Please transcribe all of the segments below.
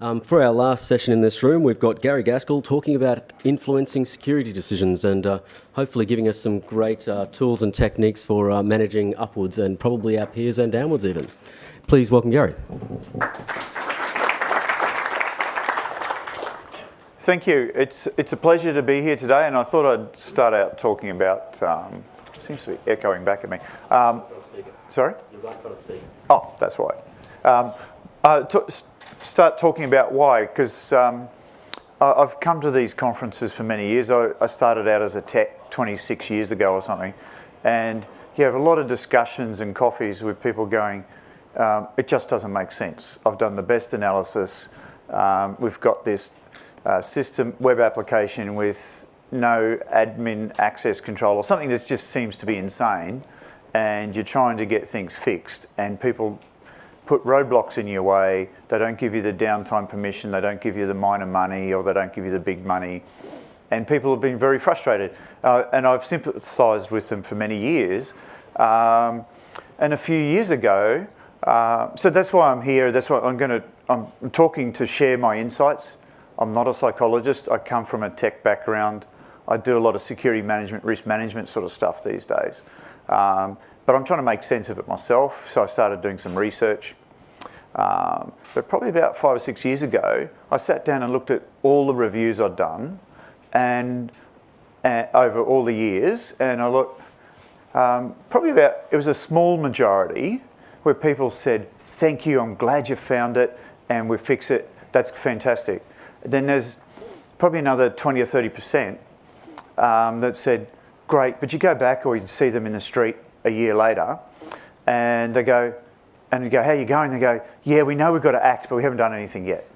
For our last session in this room, we've got Gary Gaskell talking about influencing security decisions and hopefully giving us some great tools and techniques for managing upwards and probably our peers and downwards even. Please welcome Gary. Thank you. It's a pleasure to be here today, and I thought I'd start out talking about. Seems to be echoing back at me. Sorry? You're right in front of the speaker. Oh, that's right. Start talking about why, because I've come to these conferences for many years. I started out as a tech 26 years ago or something, and you have a lot of discussions and coffees with people going, it just doesn't make sense. I've done the best analysis. We've got this system web application with no admin access control or something that just seems to be insane, and you're trying to get things fixed, and people put roadblocks in your way. They don't give you the downtime permission, they don't give you the minor money, or they don't give you the big money. And people have been very frustrated. And I've sympathised with them for many years. And a few years ago, so that's why I'm here. That's why I'm talking to share my insights. I'm not a psychologist. I come from a tech background. I do a lot of security management, risk management sort of stuff these days. But I'm trying to make sense of it myself, so I started doing some research. But probably about 5 or 6 years ago, I sat down and looked at all the reviews I'd done and over all the years, and I looked, it was a small majority where people said, thank you, I'm glad you found it, and we fix it, that's fantastic. Then there's probably another 20 or 30% that said, great, but you go back or you see them in the street a year later, and they go, how are you going? They go, yeah, we know we've got to act, but we haven't done anything yet.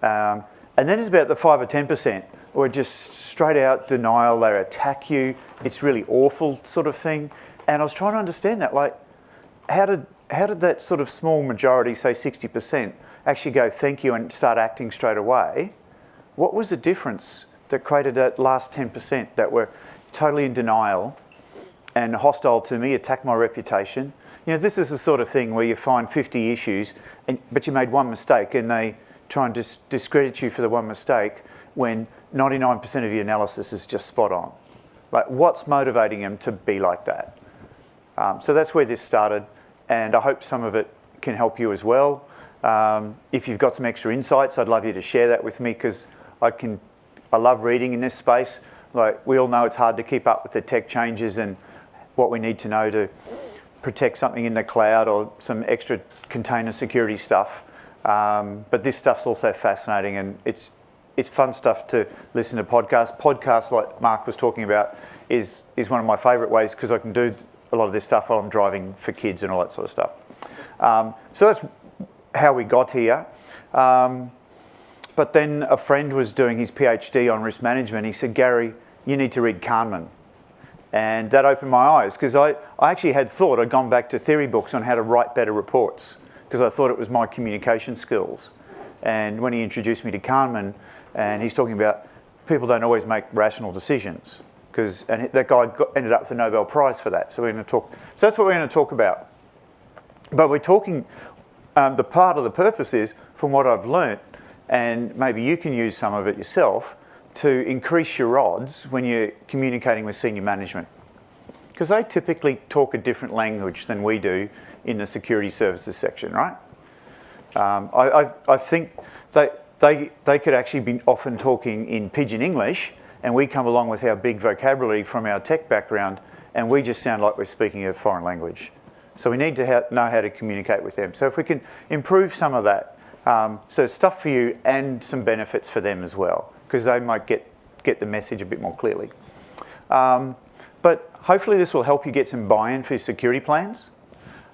And then there's about the 5 or 10%, or just straight out denial, they attack you, it's really awful sort of thing. And I was trying to understand that, like, how did that sort of small majority, say 60%, actually go thank you and start acting straight away? What was the difference that created that last 10% that were totally in denial and hostile to me, attack my reputation? You know, this is the sort of thing where you find 50 issues, but you made one mistake and they try and discredit you for the one mistake when 99% of your analysis is just spot on. Like, what's motivating them to be like that? So that's where this started, and I hope some of it can help you as well. If you've got some extra insights, I'd love you to share that with me, because I love reading in this space. Like, we all know it's hard to keep up with the tech changes and what we need to know to protect something in the cloud or some extra container security stuff. But this stuff's also fascinating, and it's fun stuff to listen to podcasts. Podcasts, like Mark was talking about, is one of my favourite ways, because I can do a lot of this stuff while I'm driving for kids and all that sort of stuff. So that's how we got here. But then a friend was doing his PhD on risk management. He said, Gary, you need to read Kahneman. And that opened my eyes, because I actually had thought I'd gone back to theory books on how to write better reports, because I thought it was my communication skills. And when he introduced me to Kahneman, and he's talking about people don't always make rational decisions, and that guy ended up with the Nobel Prize for that. So so that's what we're going to talk about. But we're talking, the part of the purpose is, from what I've learnt, and maybe you can use some of it yourself, to increase your odds when you're communicating with senior management. Because they typically talk a different language than we do in the security services section, right? I think they could actually be often talking in pidgin English, and we come along with our big vocabulary from our tech background, and we just sound like we're speaking a foreign language. So we need to know how to communicate with them. So if we can improve some of that, so stuff for you and some benefits for them as well, because they might get the message a bit more clearly. But hopefully this will help you get some buy-in for your security plans.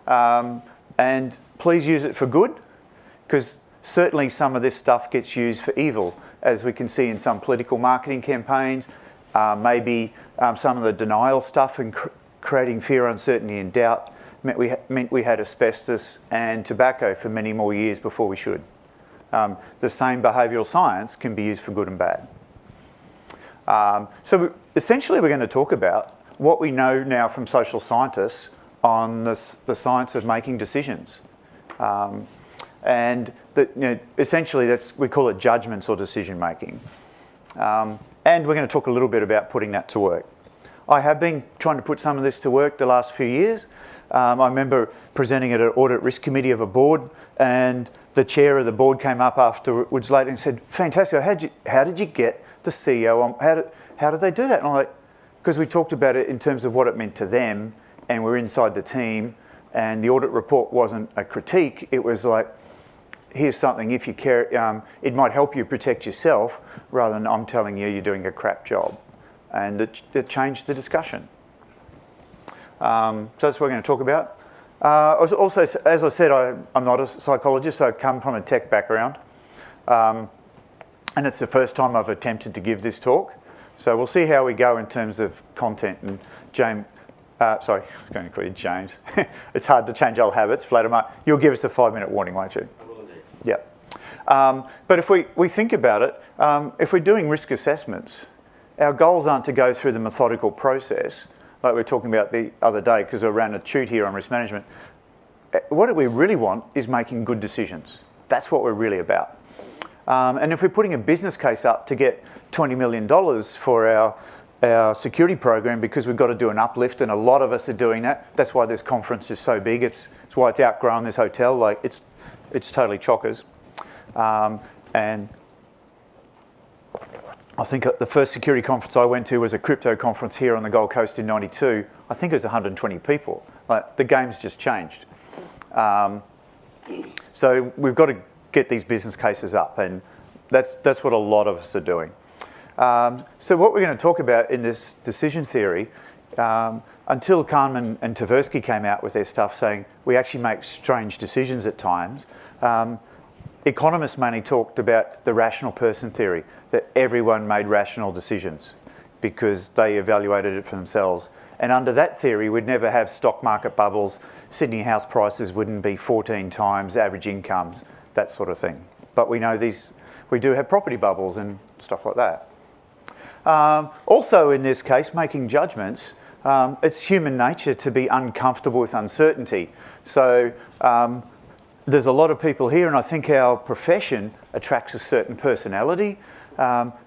And please use it for good, because certainly some of this stuff gets used for evil, as we can see in some political marketing campaigns, maybe some of the denial stuff and creating fear, uncertainty and doubt meant we had asbestos and tobacco for many more years before we should. The same behavioural science can be used for good and bad. So essentially we're going to talk about what we know now from social scientists on the science of making decisions. And essentially we call it judgments or decision making. And we're going to talk a little bit about putting that to work. I have been trying to put some of this to work the last few years. I remember presenting at an audit risk committee of a board, and the chair of the board came up afterwards later and said, "Fantastic, how did you get the CEO on, how did they do that?" And I'm like, because we talked about it in terms of what it meant to them, and we're inside the team, and the audit report wasn't a critique, it was like, here's something, if you care, it might help you protect yourself, rather than I'm telling you you're doing a crap job. And it changed the discussion. So that's what we're going to talk about. Also, as I said, I'm not a psychologist, so I come from a tech background. And it's the first time I've attempted to give this talk. So we'll see how we go in terms of content. And James, sorry, I was going to call you James. It's hard to change old habits. Vladimir, you'll give us a 5-minute warning, won't you? I will indeed. Yeah. But if we think about it, if we're doing risk assessments, our goals aren't to go through the methodical process, like we were talking about the other day, because I ran a shoot here on risk management. What we really want is making good decisions. That's what we're really about. And if we're putting a business case up to get $20 million for our security program, because we've got to do an uplift, and a lot of us are doing that. That's why this conference is so big. It's why it's outgrown this hotel. Like it's totally chockers. And I think the first security conference I went to was a crypto conference here on the Gold Coast in '92. I think it was 120 people. Like, the game's just changed. So we've got to get these business cases up, and that's what a lot of us are doing. So what we're going to talk about in this decision theory, until Kahneman and Tversky came out with their stuff saying we actually make strange decisions at times, economists mainly talked about the rational person theory, that everyone made rational decisions because they evaluated it for themselves. And under that theory, we'd never have stock market bubbles, Sydney house prices wouldn't be 14 times average incomes, that sort of thing. But we know we do have property bubbles and stuff like that. Also in this case, making judgments, it's human nature to be uncomfortable with uncertainty. So there's a lot of people here, and I think our profession attracts a certain personality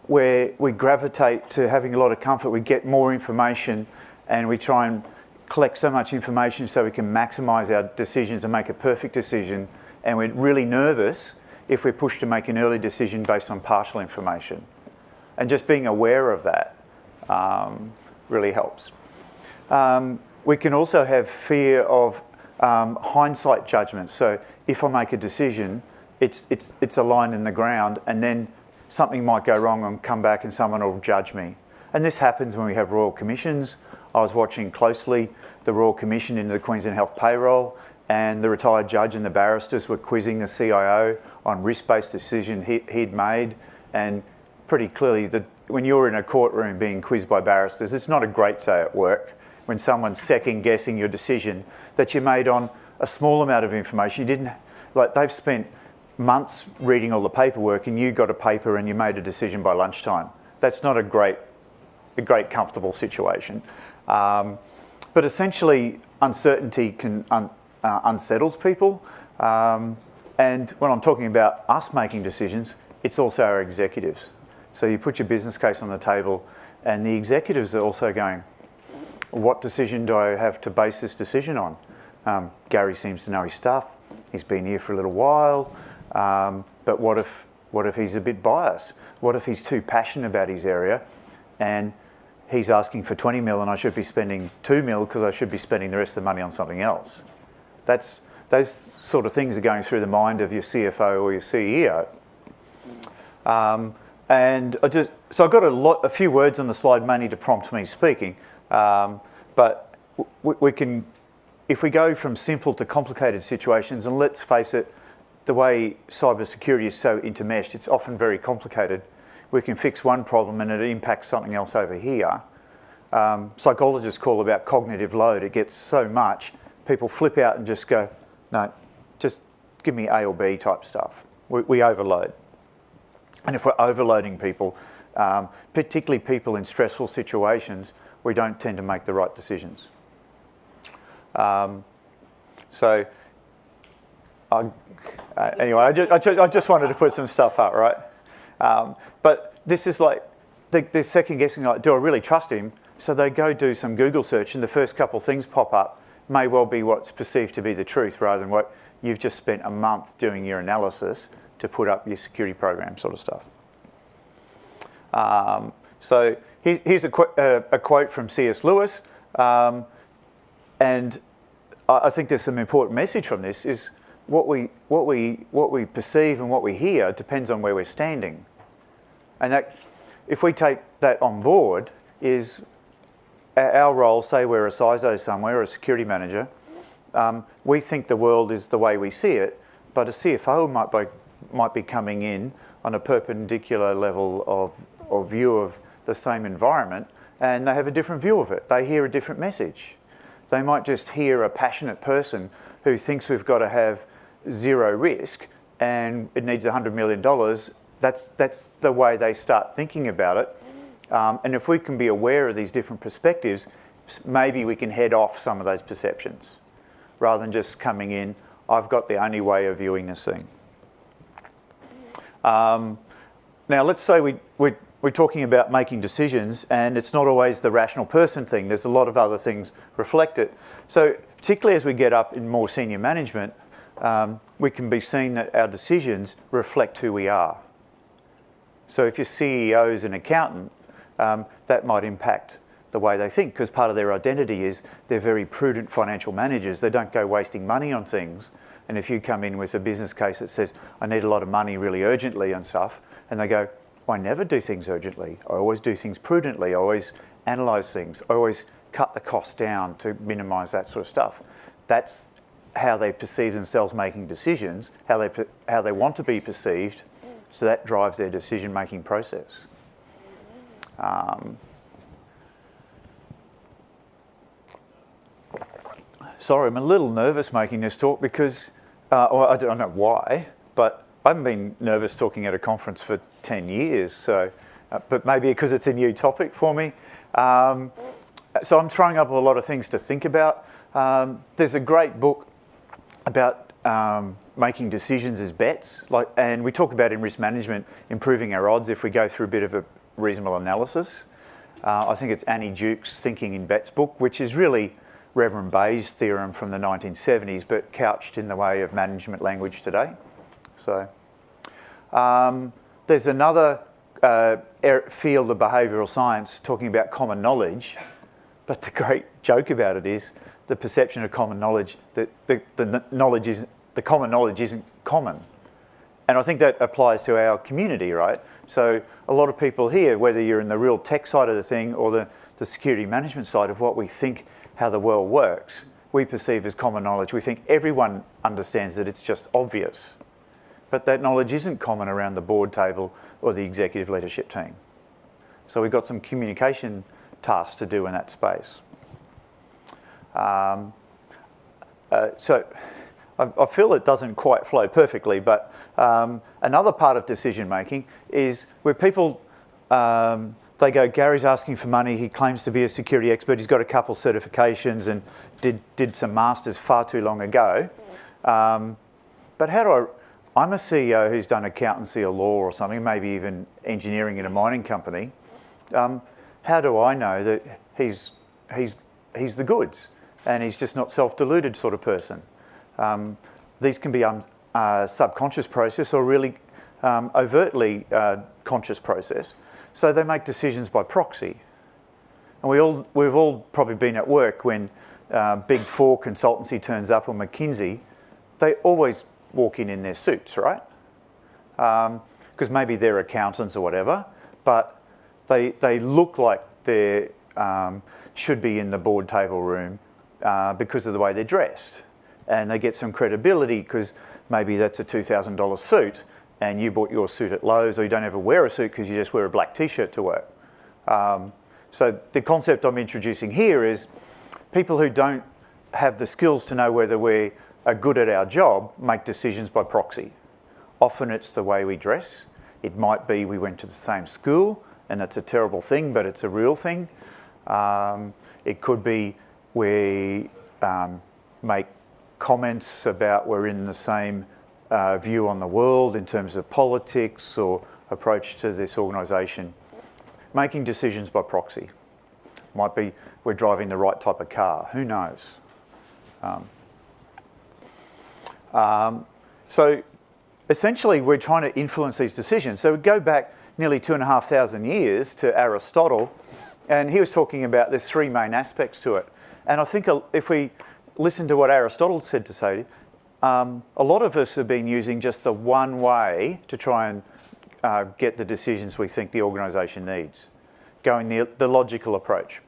where we gravitate to having a lot of comfort. We get more information, and we try and collect so much information so we can maximise our decisions and make a perfect decision. And we're really nervous if we're pushed to make an early decision based on partial information. And just being aware of that really helps. We can also have fear of hindsight judgments. So if I make a decision, it's a line in the ground, and then something might go wrong and come back and someone will judge me. And this happens when we have royal commissions. I was watching closely the Royal Commission into the Queensland Health payroll, and the retired judge and the barristers were quizzing the CIO on risk-based decision he'd made. And pretty clearly, when you're in a courtroom being quizzed by barristers, it's not a great day at work when someone's second-guessing your decision that you made on a small amount of information. They've spent months reading all the paperwork, and you got a paper and you made a decision by lunchtime. That's not a great comfortable situation. But essentially, uncertainty unsettles people. And when I'm talking about us making decisions, it's also our executives. So you put your business case on the table, and the executives are also going, what decision do I have to base this decision on? Gary seems to know his stuff. He's been here for a little while. But what if he's a bit biased? What if he's too passionate about his area, and he's asking for 20 mil and I should be spending 2 mil because I should be spending the rest of the money on something else? Those sort of things are going through the mind of your CFO or your CEO. And so I've got a few words on the slide mainly to prompt me speaking. But we can, if we go from simple to complicated situations, and let's face it, the way cybersecurity is so intermeshed, it's often very complicated. We can fix one problem and it impacts something else over here. Psychologists call about cognitive load. It gets so much, people flip out and just go, no, just give me A or B type stuff. We overload. And if we're overloading people, particularly people in stressful situations, we don't tend to make the right decisions. So Anyway, I just wanted to put some stuff up, right? But this is like, they're second guessing, like, do I really trust him? So they go do some Google search and the first couple of things pop up may well be what's perceived to be the truth rather than what you've just spent a month doing your analysis to put up your security program sort of stuff. So here's a quote from C.S. Lewis, and I think there's some important message from this is what we perceive and what we hear depends on where we're standing. And that, if we take that on board, is our role, say we're a CISO somewhere or a security manager, we think the world is the way we see it, but a CFO might be coming in on a perpendicular level of view of the same environment, and they have a different view of it. They hear a different message. They might just hear a passionate person who thinks we've got to have zero risk and it needs $100 million. That's the way they start thinking about it. And if we can be aware of these different perspectives, maybe we can head off some of those perceptions rather than just coming in, I've got the only way of viewing this thing. Now, let's say we're talking about making decisions and it's not always the rational person thing. There's a lot of other things reflect it. So particularly as we get up in more senior management, we can be seeing that our decisions reflect who we are. So if your CEO is an accountant, that might impact the way they think because part of their identity is they're very prudent financial managers. They don't go wasting money on things. And if you come in with a business case that says, I need a lot of money really urgently and stuff, and they go, I never do things urgently. I always do things prudently. I always analyse things. I always cut the cost down to minimise that sort of stuff. That's how they perceive themselves making decisions, how they want to be perceived, so that drives their decision-making process. Sorry, I'm a little nervous making this talk because, well, I don't know why, but I haven't been nervous talking at a conference for 10 years, so, but maybe because it's a new topic for me. So I'm throwing up a lot of things to think about. There's a great book about making decisions as bets, and we talk about in risk management improving our odds if we go through a bit of a reasonable analysis. I think it's Annie Duke's Thinking in Bets book, which is really Reverend Bayes' theorem from the 1970s, but couched in the way of management language today. So there's another field of behavioural science talking about common knowledge, but the great joke about it is the perception of common knowledge that the common knowledge isn't common. And I think that applies to our community, right? So a lot of people here, whether you're in the real tech side of the thing or the security management side of what we think how the world works, we perceive as common knowledge. We think everyone understands that it's just obvious. But that knowledge isn't common around the board table or the executive leadership team. So we've got some communication tasks to do in that space. So I feel it doesn't quite flow perfectly, but another part of decision making is where people, they go, Gary's asking for money, he claims to be a security expert, he's got a couple certifications and did some masters far too long ago. But how do I'm a CEO who's done accountancy or law or something, maybe even engineering in a mining company. How do I know that he's the goods and he's just not self-deluded sort of person? These can be subconscious process or really overtly conscious process. So they make decisions by proxy. And we've all probably been at work when Big Four consultancy turns up or McKinsey, they always walk in their suits, right? Because maybe they're accountants or whatever, but they look like they should be in the board table room because of the way they're dressed. And they get some credibility because maybe that's a $2,000 suit and you bought your suit at Lowe's, or you don't ever wear a suit because you just wear a black t-shirt to work. So the concept I'm introducing here is people who don't have the skills to know whether we are good at our job make decisions by proxy. Often it's the way we dress. It might be we went to the same school and that's a terrible thing, but it's a real thing. It could be we make comments about we're in the same view on the world in terms of politics or approach to this organisation. Making decisions by proxy. Might be we're driving the right type of car, who knows? So essentially we're trying to influence these decisions. So we go back nearly 2,500 years to Aristotle, and he was talking about there's three main aspects to it. And I think if we listen to what Aristotle said to say, a lot of us have been using just the one way to try and get the decisions we think the organisation needs, going the logical approach.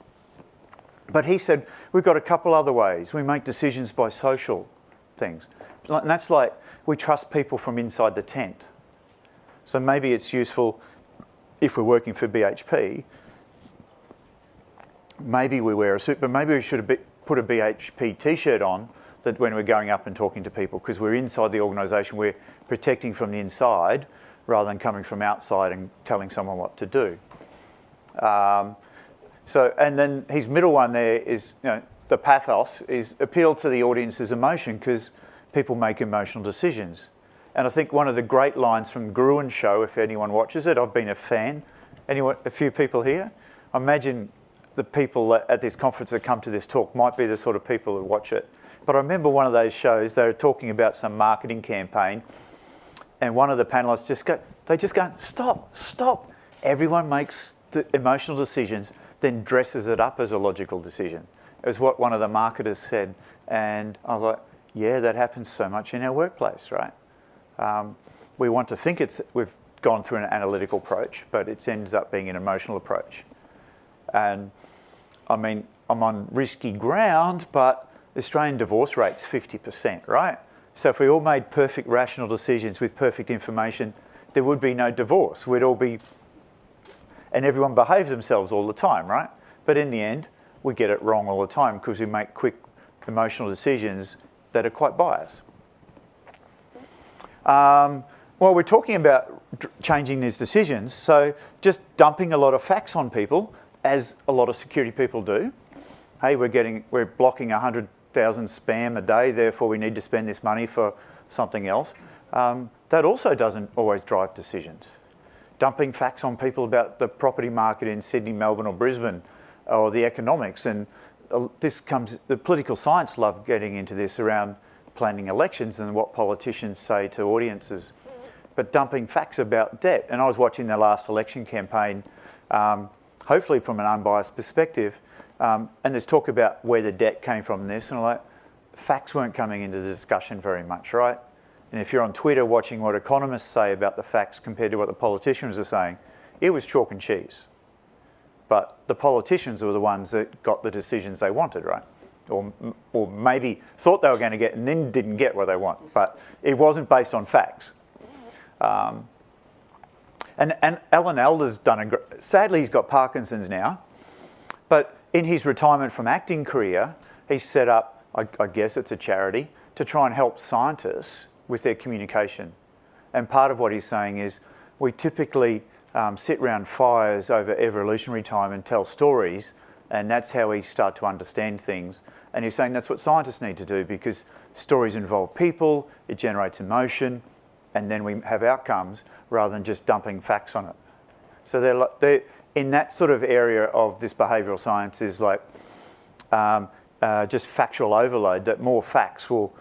But he said, we've got a couple other ways. We make decisions by social things. And that's like, we trust people from inside the tent. So maybe it's useful if we're working for BHP, maybe we wear a suit, but maybe we should put a BHP t-shirt on that when we're going up and talking to people, because we're inside the organisation, we're protecting from the inside rather than coming from outside and telling someone what to do. And then his middle one there is, the pathos is appeal to the audience's emotion, because people make emotional decisions. And I think one of the great lines from Gruen's show, if anyone watches it, I've been a fan. Anyone, a few people here? I imagine the people at this conference that come to this talk might be the sort of people who watch it. But I remember one of those shows, they were talking about some marketing campaign, and one of the panelists just go, stop. Everyone makes the emotional decisions, then dresses it up as a logical decision. It was what one of the marketers said. And I was like, yeah, that happens so much in our workplace, right? We want to think we've gone through an analytical approach, but it ends up being an emotional approach. And I mean, I'm on risky ground, but the Australian divorce rate's 50%, right? So if we all made perfect rational decisions with perfect information, there would be no divorce. We'd all be, and everyone behaves themselves all the time, right? But in the end, we get it wrong all the time because we make quick emotional decisions that are quite biased. Well, we're talking about changing these decisions, so just dumping a lot of facts on people, as a lot of security people do. Hey, we're blocking 100,000 spam a day, therefore we need to spend this money for something else. That also doesn't always drive decisions. Dumping facts on people about the property market in Sydney, Melbourne or Brisbane, or the economics, and the political science love getting into this around planning elections and what politicians say to audiences. But dumping facts about debt, and I was watching the last election campaign, hopefully from an unbiased perspective, and there's talk about where the debt came from in this, and I'm like, facts weren't coming into the discussion very much, right? And if you're on Twitter watching what economists say about the facts compared to what the politicians are saying, it was chalk and cheese. But the politicians were the ones that got the decisions they wanted, right? Or maybe thought they were going to get and then didn't get what they want. But it wasn't based on facts. And Alan Alda's done sadly he's got Parkinson's now, but in his retirement from acting career, he set up, I guess it's a charity, to try and help scientists with their communication. And part of what he's saying is we typically sit around fires over evolutionary time and tell stories, and that's how we start to understand things. And he's saying that's what scientists need to do, because stories involve people, it generates emotion, and then we have outcomes rather than just dumping facts on it. So they're in that sort of area of this behavioural science is like just factual overload, that more facts will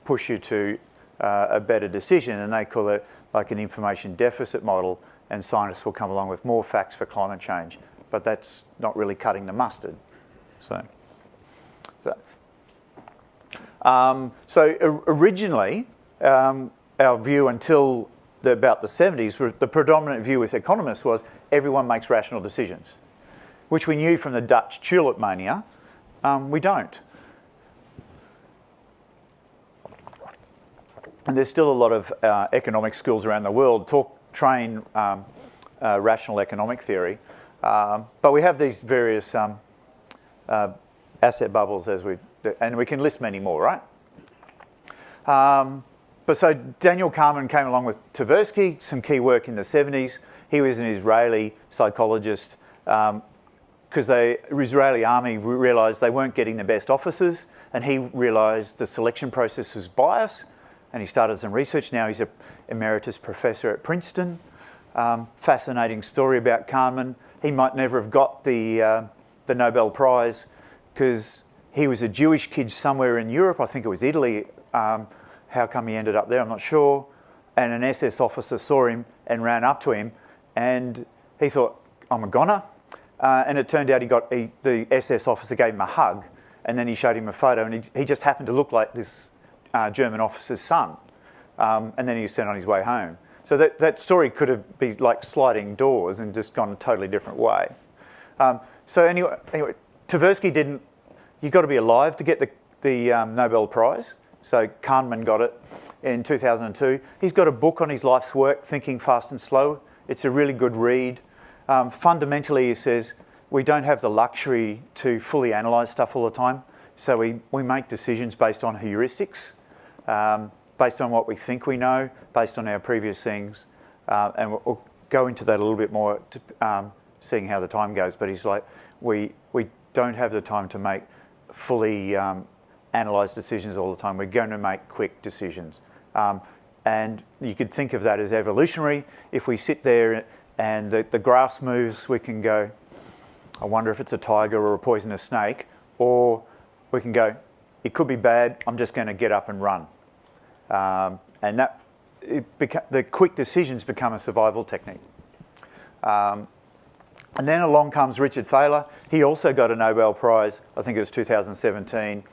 push you to a better decision, and they call it like an information deficit model, and scientists will come along with more facts for climate change, but that's not really cutting the mustard. So originally, our view until about the 70s, the predominant view with economists was everyone makes rational decisions, which we knew from the Dutch tulip mania. We don't. And there's still a lot of economic schools around the world train rational economic theory, but we have these various asset bubbles and we can list many more, right? But so Daniel Kahneman came along with Tversky, some key work in the 70s. He was an Israeli psychologist because the Israeli army realised they weren't getting the best officers, and he realised the selection process was biased. and he started some research. Now he's an emeritus professor at Princeton. Fascinating story about Kahneman. He might never have got the Nobel Prize because he was a Jewish kid somewhere in Europe. I think it was Italy. How come he ended up there? I'm not sure. And an SS officer saw him and ran up to him, and he thought, I'm a goner. And it turned out the SS officer gave him a hug, and then he showed him a photo, and he just happened to look like this German officer's son. And then he was sent on his way home. So that story could have been like sliding doors and just gone a totally different way. So anyway, Tversky didn't. You've got to be alive to get the Nobel Prize. So Kahneman got it in 2002. He's got a book on his life's work, Thinking Fast and Slow. It's a really good read. Fundamentally, he says, we don't have the luxury to fully analyse stuff all the time. So we make decisions based on heuristics, based on what we think we know, based on our previous things. And we'll go into that a little bit more, seeing how the time goes. But he's like, we don't have the time to make fully analyse decisions all the time. We're going to make quick decisions. And you could think of that as evolutionary. If we sit there and the grass moves, we can go, I wonder if it's a tiger or a poisonous snake. Or we can go, it could be bad, I'm just going to get up and run. And the quick decisions become a survival technique. And then along comes Richard Thaler. He also got a Nobel Prize, I think it was 2017.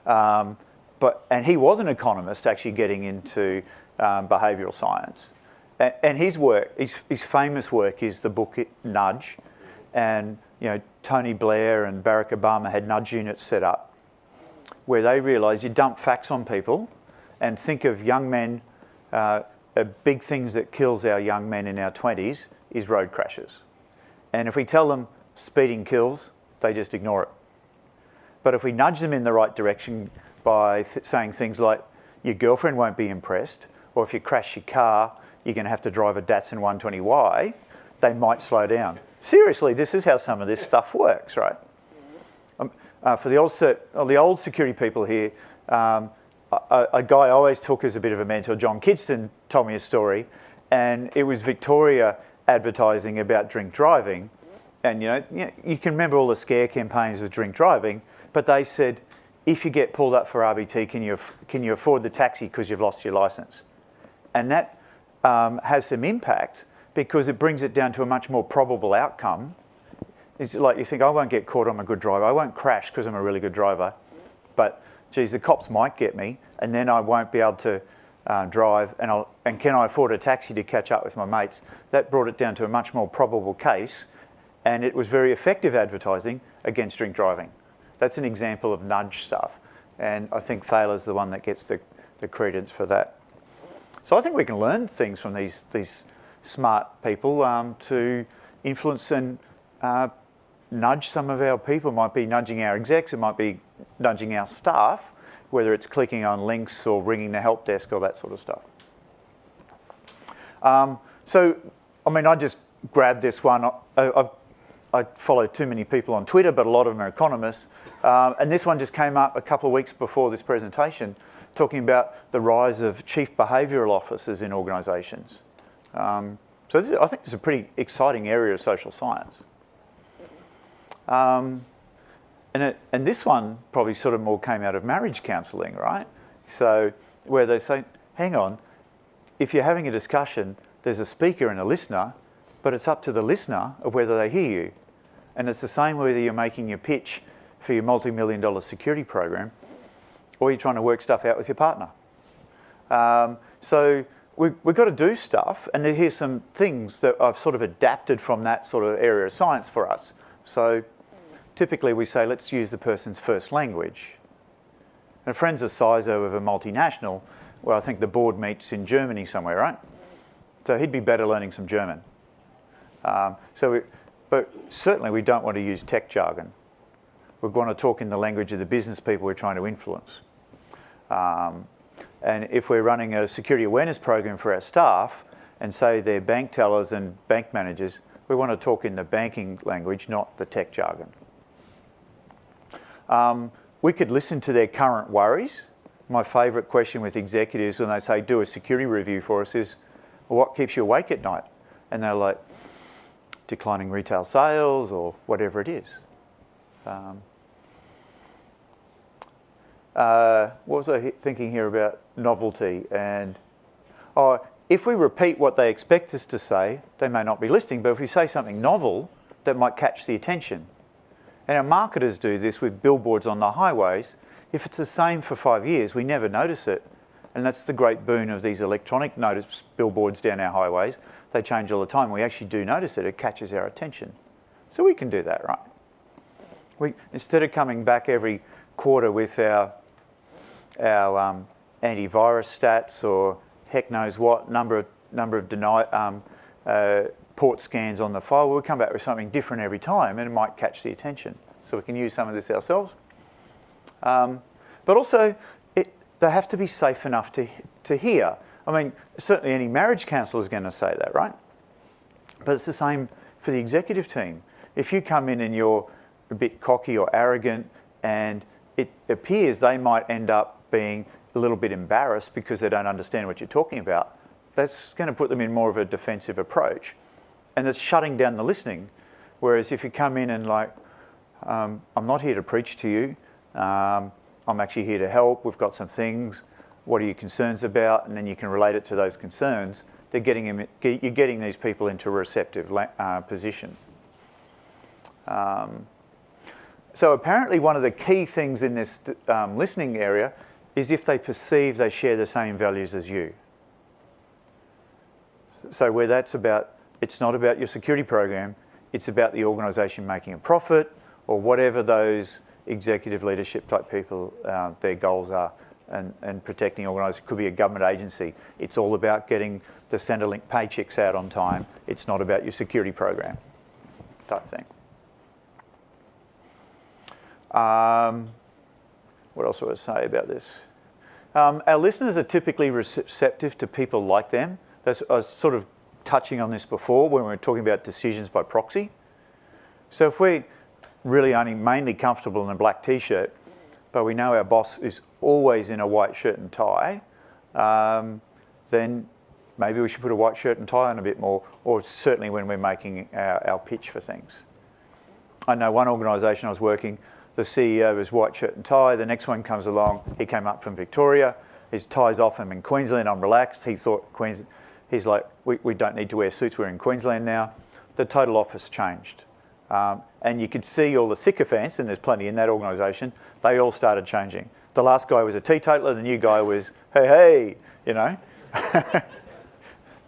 And he was an economist actually getting into behavioural science. And his work, his famous work is the book Nudge. And Tony Blair and Barack Obama had nudge units set up where they realised you dump facts on people and think of young men, big things that kills our young men in our 20s is road crashes. And if we tell them speeding kills, they just ignore it. But if we nudge them in the right direction by saying things like, your girlfriend won't be impressed, or if you crash your car, you're going to have to drive a Datsun 120Y, they might slow down. Seriously, this is how some of this stuff works, right? For the AusCERT, the old security people here, a guy I always took as a bit of a mentor, John Kidston, told me a story, and it was Victoria advertising about drink driving. And you can remember all the scare campaigns with drink driving, but they said, if you get pulled up for RBT, can you afford the taxi because you've lost your licence? And that has some impact because it brings it down to a much more probable outcome. It's like you think, I won't get caught, I'm a good driver. I won't crash because I'm a really good driver. But, geez, the cops might get me and then I won't be able to drive and can I afford a taxi to catch up with my mates? That brought it down to a much more probable case, and it was very effective advertising against drink driving. That's an example of nudge stuff, and I think Thaler's the one that gets the credence for that. So I think we can learn things from these smart people to influence and nudge some of our people. It might be nudging our execs, it might be nudging our staff, whether it's clicking on links or ringing the help desk or that sort of stuff. I just grabbed this one. I follow too many people on Twitter, but a lot of them are economists. And this one just came up a couple of weeks before this presentation, talking about the rise of chief behavioural officers in organisations. I think it's a pretty exciting area of social science. And this one probably sort of more came out of marriage counselling, right? So where they say, hang on, if you're having a discussion, there's a speaker and a listener, but it's up to the listener of whether they hear you. And it's the same whether you're making your pitch for your multi-million-dollar security program or you're trying to work stuff out with your partner. So we've got to do stuff, and here's some things that I've sort of adapted from that sort of area of science for us. So typically we say, let's use the person's first language. And a friend's a CISO of a multinational, where I think the board meets in Germany somewhere, right? So he'd be better learning some German. But certainly we don't want to use tech jargon. We want to talk in the language of the business people we're trying to influence. And if we're running a security awareness program for our staff, and say they're bank tellers and bank managers, we want to talk in the banking language, not the tech jargon. We could listen to their current worries my favourite question with executives when they say, do a security review for us is, well, what keeps you awake at night? And they're like, declining retail sales or whatever it is. What was I thinking here about novelty? And if we repeat what they expect us to say, they may not be listening, but if we say something novel, that might catch the attention. And our marketers do this with billboards on the highways. If it's the same for 5 years, we never notice it. And that's the great boon of these electronic notice billboards down our highways. They change all the time. We actually do notice it. It catches our attention. So we can do that, right? Instead of coming back every quarter with our antivirus stats or heck knows what number of port scans on the file, we'll come back with something different every time, and it might catch the attention. So we can use some of this ourselves. But also, they have to be safe enough to hear. I mean, certainly any marriage counsellor is going to say that, right? But it's the same for the executive team. If you come in and you're a bit cocky or arrogant, and it appears they might end up being a little bit embarrassed because they don't understand what you're talking about, that's going to put them in more of a defensive approach. And it's shutting down the listening. Whereas if you come in and like, I'm not here to preach to you, I'm actually here to help, we've got some things, what are your concerns about? And then you can relate it to those concerns. You're getting these people into a receptive position. So apparently one of the key things in this listening area is if they perceive they share the same values as you. So where that's about, it's not about your security program, it's about the organisation making a profit or whatever those executive leadership type people, their goals are, and protecting the organisation. It could be a government agency. It's all about getting the Centrelink paychecks out on time. It's not about your security program type thing. What else do I say about this? Our listeners are typically receptive to people like them. I was sort of touching on this before when we were talking about decisions by proxy. So if we're really only mainly comfortable in a black t-shirt, but we know our boss is always in a white shirt and tie, then maybe we should put a white shirt and tie on a bit more, or certainly when we're making our pitch for things. I know one organisation I was working, the CEO was white shirt and tie, the next one comes along, he came up from Victoria, his tie's off, I'm in Queensland, I'm relaxed, he thought Queensland, he's like, we don't need to wear suits, we're in Queensland now. The total office changed. And you could see all the sycophants, and there's plenty in that organisation, they all started changing. The last guy was a teetotaler, the new guy was, hey, you know.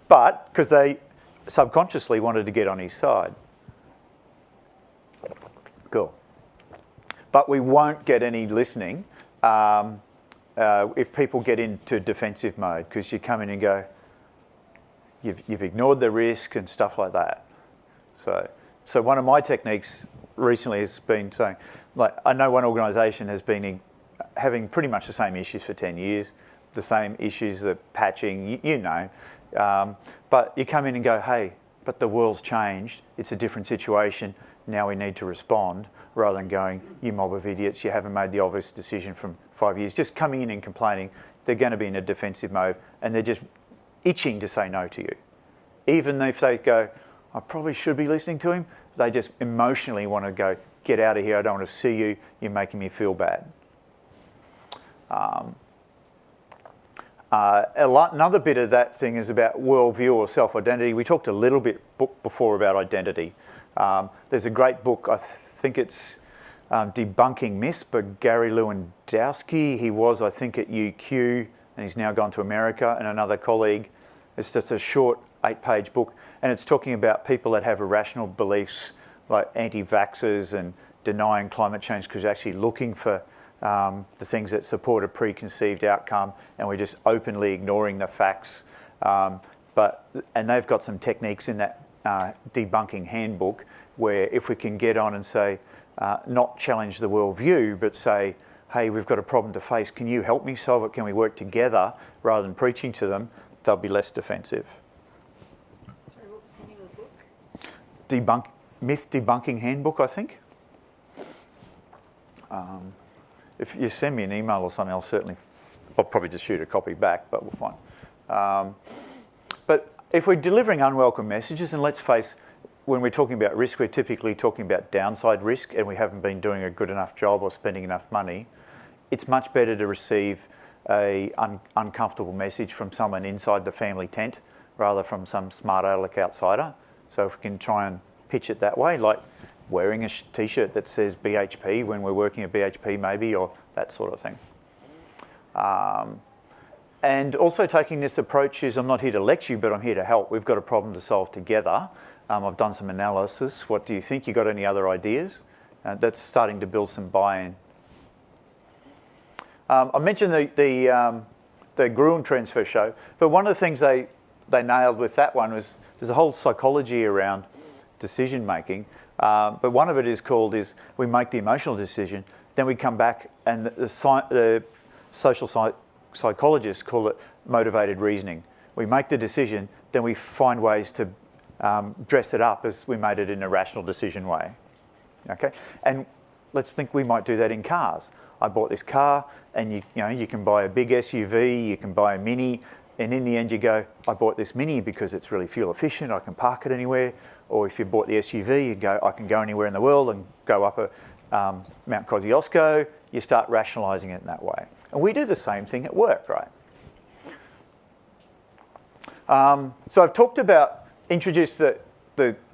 But, because they subconsciously wanted to get on his side. Cool. But we won't get any listening if people get into defensive mode, because you come in and go, you've ignored the risk and stuff like that. So one of my techniques recently has been saying, like, I know one organisation has been having pretty much the same issues for 10 years, the same issues, the patching, you know. But you come in and go, hey, but the world's changed, it's a different situation, now we need to respond, rather than going, you mob of idiots, you haven't made the obvious decision from 5 years. Just coming in and complaining, they're going to be in a defensive mode, and they're just itching to say no to you. Even if they go, I probably should be listening to him, they just emotionally want to go, get out of here, I don't want to see you, you're making me feel bad. Another bit of that thing is about worldview or self-identity. We talked a little bit before about identity. There's a great book, I think it's Debunking Myths by Gary Lewandowski. He was, I think, at UQ, and he's now gone to America, and another colleague. It's just a short 8-page book, and it's talking about people that have irrational beliefs, like anti-vaxxers and denying climate change because you're actually looking for the things that support a preconceived outcome, and we're just openly ignoring the facts. And they've got some techniques in that debunking handbook where if we can get on and say, not challenge the worldview, but say, hey, we've got a problem to face, can you help me solve it? Can we work together? Rather than preaching to them, they'll be less defensive. Sorry, what was the name of the book? Myth Debunking Handbook, I think. If you send me an email or something, I'll certainly I'll probably just shoot a copy back, but we'll find. But if we're delivering unwelcome messages, and let's face, when we're talking about risk, we're typically talking about downside risk, and we haven't been doing a good enough job or spending enough money, it's much better to receive a uncomfortable message from someone inside the family tent rather from some smart aleck outsider. So if we can try and pitch it that way, like wearing a t-shirt that says BHP when we're working at BHP maybe, or that sort of thing. And also taking this approach is, I'm not here to lecture you, but I'm here to help. We've got a problem to solve together. I've done some analysis. What do you think? You got any other ideas? That's starting to build some buy-in. I mentioned the Gruen transfer show, but one of the things they nailed with that one was there's a whole psychology around decision making, but one of it is we make the emotional decision, then we come back and the social psychologists call it motivated reasoning. We make the decision, then we find ways to dress it up as we made it in a rational decision way. Okay, and let's think we might do that in cars. I bought this car, and you can buy a big SUV, you can buy a Mini, and in the end you go, I bought this Mini because it's really fuel efficient, I can park it anywhere. Or if you bought the SUV, you go, I can go anywhere in the world and go up a Mount Kosciuszko. You start rationalising it in that way. And we do the same thing at work, right? So I've talked about, introduced the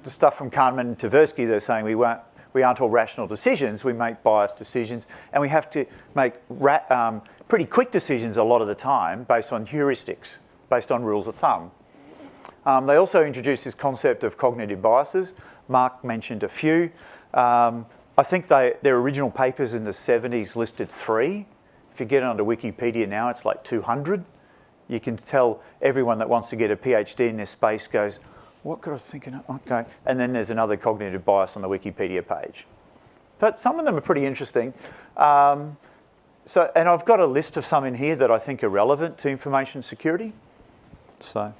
stuff from Kahneman and Tversky. They're saying we aren't all rational decisions, we make biased decisions, and we have to make pretty quick decisions a lot of the time based on heuristics, based on rules of thumb. They also introduced this concept of cognitive biases. Mark mentioned a few. I think their original papers in the 70s listed 3. If you get onto Wikipedia now, it's like 200. You can tell everyone that wants to get a PhD in this space goes, what could I think of? Okay. And then there's another cognitive bias on the Wikipedia page. But some of them are pretty interesting. And I've got a list of some in here that I think are relevant to information security. So,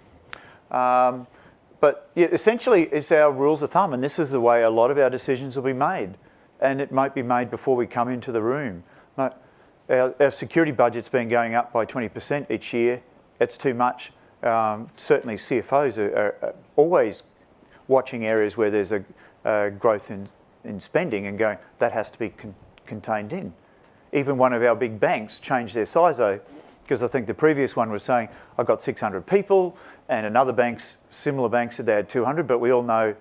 but yeah, essentially it's our rules of thumb, and this is the way a lot of our decisions will be made. And it might be made before we come into the room. Our security budget's been going up by 20% each year. It's too much. Certainly CFOs are always watching areas where there's a growth in spending and going, that has to be contained in. Even one of our big banks changed their CISO because I think the previous one was saying, I've got 600 people, and another similar bank said they had 200, but we all know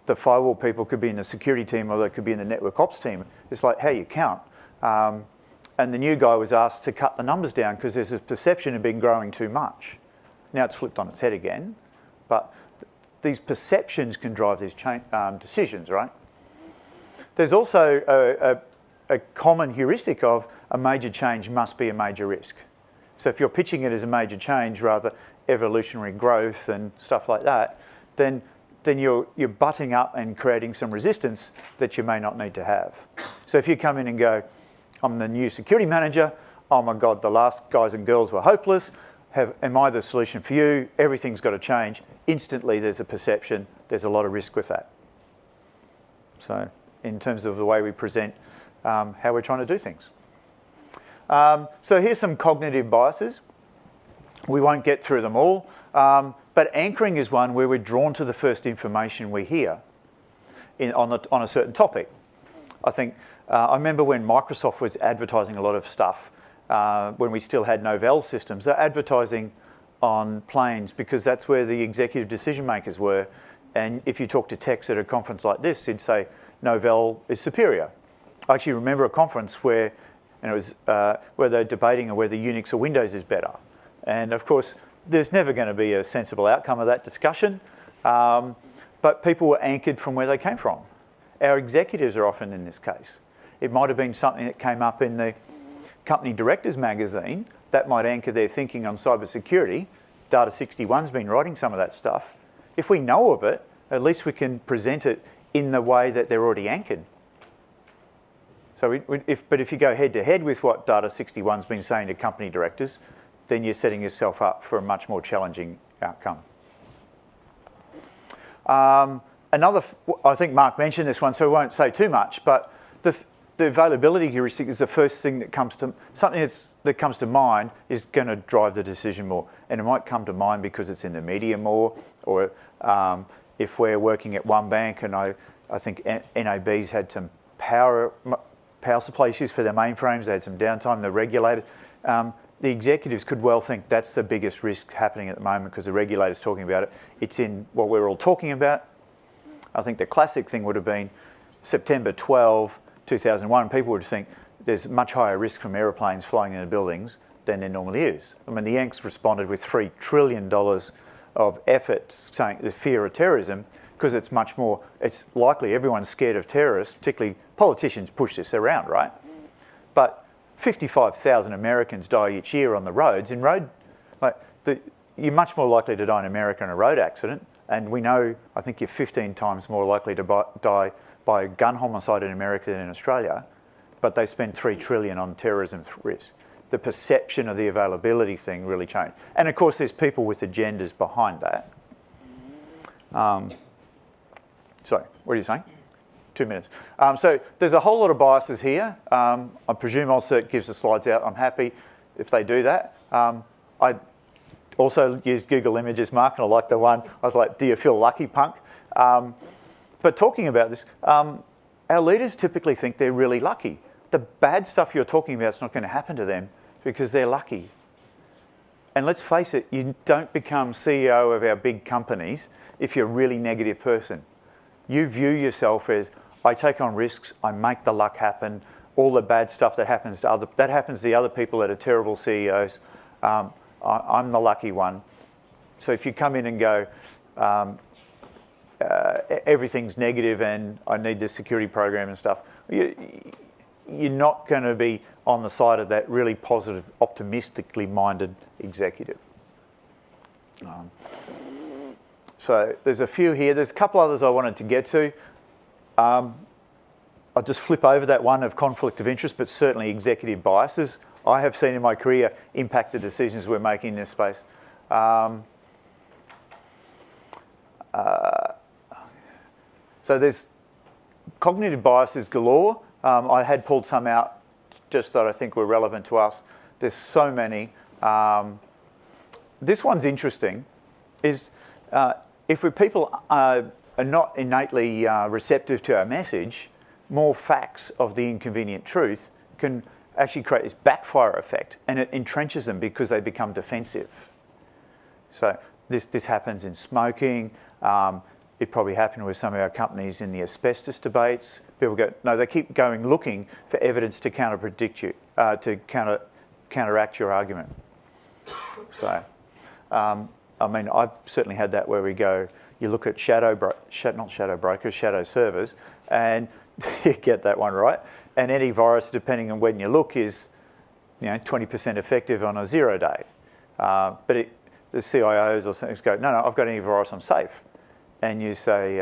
the firewall people could be in the security team or they could be in the network ops team. It's like how you count. And the new guy was asked to cut the numbers down because there's this perception of being growing too much. Now it's flipped on its head again, but these perceptions can drive these decisions, right? There's also a common heuristic of a major change must be a major risk. So if you're pitching it as a major change rather evolutionary growth and stuff like that, then you're butting up and creating some resistance that you may not need to have. So if you come in and go, I'm the new security manager, oh my God, the last guys and girls were hopeless, am I the solution for you? Everything's got to change. Instantly there's a perception, there's a lot of risk with that. So in terms of the way we present how we're trying to do things. So here's some cognitive biases. We won't get through them all, but anchoring is one where we're drawn to the first information we hear on a certain topic. I think, I remember when Microsoft was advertising a lot of stuff, when we still had Novell systems, they're advertising on planes because that's where the executive decision makers were. And if you talk to techs at a conference like this, you'd say Novell is superior. I actually remember a conference where they're debating whether Unix or Windows is better. And of course, there's never going to be a sensible outcome of that discussion, but people were anchored from where they came from. Our executives are often in this case. It might have been something that came up in the company directors magazine that might anchor their thinking on cybersecurity. Data 61's been writing some of that stuff. If we know of it, at least we can present it in the way that they're already anchored. So if you go head to head with what Data 61's been saying to company directors, then you're setting yourself up for a much more challenging outcome. I think Mark mentioned this one, so we won't say too much, but the the availability heuristic is the first thing that comes to, that comes to mind is going to drive the decision more. And it might come to mind because it's in the media more, or if we're working at one bank, and I think NAB's had some power supply issues for their mainframes, they had some downtime, they're regulated. The executives could well think that's the biggest risk happening at the moment because the regulator's talking about it. It's in what we're all talking about. I think the classic thing would have been September 12, 2001, people would think there's much higher risk from aeroplanes flying into buildings than there normally is. I mean, the Yanks responded with $3 trillion of effort saying the fear of terrorism, because it's much more, it's likely everyone's scared of terrorists, particularly politicians push this around, right? But 55,000 Americans die each year on the roads. You're much more likely to die in America in a road accident, and we know, I think you're 15 times more likely to die by a gun homicide in America than in Australia, but they spend $3 trillion on terrorism risk. The perception of the availability thing really changed. And of course, there's people with agendas behind that. Sorry, what are you saying? 2 minutes. So there's a whole lot of biases here. I presume AusCERT gives the slides out. I'm happy if they do that. I also used Google Images, Mark, and I like the one. I was like, do you feel lucky, punk? But talking about this, our leaders typically think they're really lucky. The bad stuff you're talking about is not going to happen to them because they're lucky. And let's face it, you don't become CEO of our big companies if you're a really negative person. You view yourself as, I take on risks, I make the luck happen, all the bad stuff that happens to the other people that are terrible CEOs, I'm the lucky one. So if you come in and go, everything's negative and I need this security program and stuff, you're not going to be on the side of that really positive, optimistically minded executive. So there's a few here. There's a couple others I wanted to get to. I'll just flip over that one of conflict of interest, but certainly executive biases I have seen in my career impact the decisions we're making in this space. So there's cognitive biases galore. I had pulled some out just that I think were relevant to us. There's so many. This one's interesting, is if people are not innately receptive to our message, more facts of the inconvenient truth can actually create this backfire effect, and it entrenches them because they become defensive. So this happens in smoking. It probably happened with some of our companies in the asbestos debates. People go, no, they keep going looking for evidence to counterpredict you, to counteract your argument. So, I mean, I've certainly had that where we go, you look at shadow servers, and you get that one right. And antivirus, depending on when you look, is 20% effective on a 0 day. But the CIOs or something go, no, I've got antivirus, I'm safe. And you say,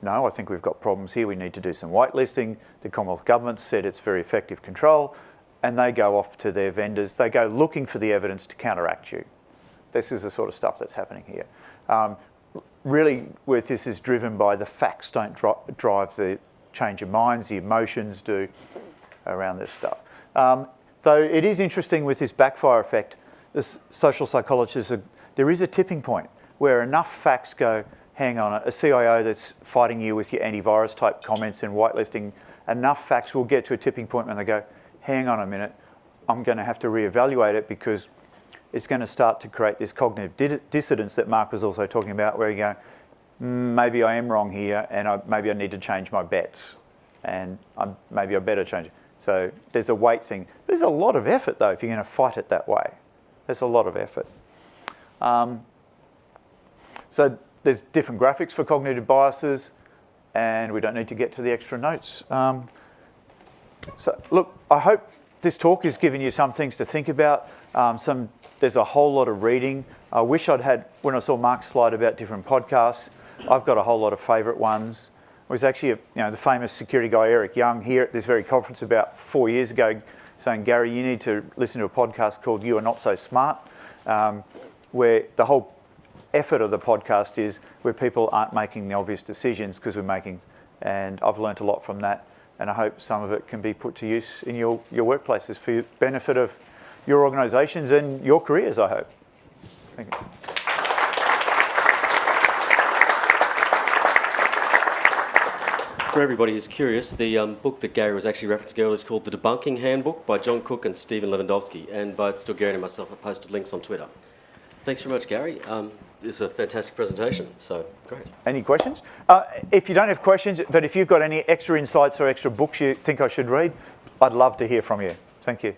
no, I think we've got problems here. We need to do some whitelisting. The Commonwealth Government said it's very effective control. And they go off to their vendors. They go looking for the evidence to counteract you. This is the sort of stuff that's happening here. Really, where this is driven by the facts don't drive the change of minds, the emotions do around this stuff. Though it is interesting with this backfire effect, this social psychologists, there is a tipping point where enough facts go, hang on, a CIO that's fighting you with your antivirus type comments and whitelisting, enough facts will get to a tipping point when they go, hang on a minute, I'm going to have to reevaluate it because it's going to start to create this cognitive dissonance that Mark was also talking about, where you go, maybe I am wrong here and maybe I need to change my bets and maybe I better change it. So there's a weight thing. There's a lot of effort though if you're going to fight it that way. There's a lot of effort. So there's different graphics for cognitive biases, and we don't need to get to the extra notes. So look, I hope this talk has given you some things to think about. There's a whole lot of reading. I wish I'd had, when I saw Mark's slide about different podcasts, I've got a whole lot of favourite ones. It was actually the famous security guy Eric Young here at this very conference about 4 years ago saying, Gary, you need to listen to a podcast called You Are Not So Smart, where the whole effort of the podcast is where people aren't making the obvious decisions because we're making, and I've learnt a lot from that. and I hope some of it can be put to use in your workplaces for the benefit of your organisations and your careers, I hope. Thank you. For everybody who's curious, the book that Gary was actually referencing earlier is called The Debunking Handbook by John Cook and Stephen Lewandowski, and both still Gary and myself have posted links on Twitter. Thanks very much, Gary. It's a fantastic presentation, so great. Any questions? If you don't have questions, but if you've got any extra insights or extra books you think I should read, I'd love to hear from you. Thank you.